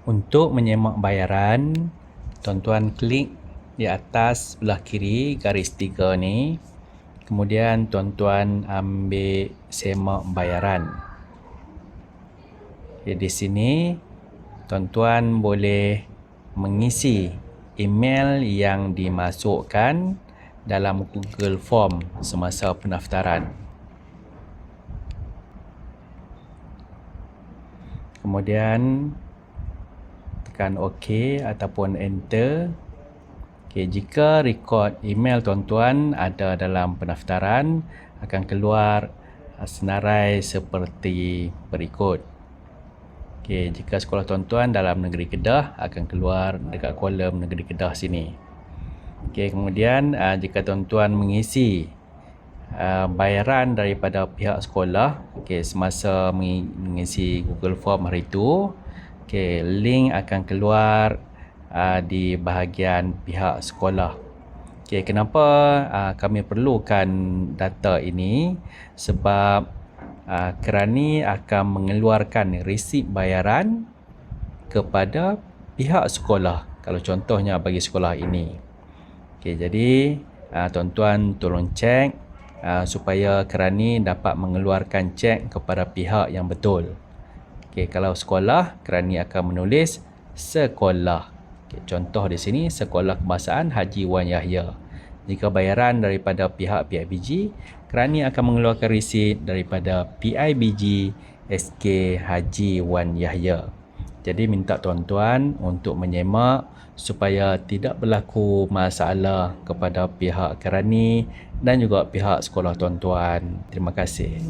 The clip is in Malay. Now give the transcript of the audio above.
Untuk menyemak bayaran, tuan-tuan klik di atas sebelah kiri garis 3 ni. Kemudian tuan-tuan ambil semak bayaran. Di sini tuan-tuan boleh mengisi email yang dimasukkan dalam Google Form semasa pendaftaran. Kemudian tekan OK ataupun Enter. Jika rekod email tuan-tuan ada dalam pendaftaran, akan keluar senarai seperti berikut. Jika sekolah tuan-tuan dalam negeri Kedah, akan keluar dekat kolom negeri Kedah sini. Kemudian jika tuan-tuan mengisi bayaran daripada pihak sekolah, semasa mengisi Google Form hari itu, link akan keluar di bahagian pihak sekolah. Kenapa kami perlukan data ini? Sebab kerani akan mengeluarkan resip bayaran kepada pihak sekolah. Kalau contohnya bagi sekolah ini. Jadi tuan-tuan tolong cek supaya kerani dapat mengeluarkan cek kepada pihak yang betul. Kalau sekolah, kerani akan menulis sekolah. Contoh di sini, Sekolah Kebangsaan Haji Wan Yahya. Jika bayaran daripada pihak PIBG, kerani akan mengeluarkan resit daripada PIBG SK Haji Wan Yahya. Jadi minta tuan-tuan untuk menyemak supaya tidak berlaku masalah kepada pihak kerani dan juga pihak sekolah tuan-tuan. Terima kasih.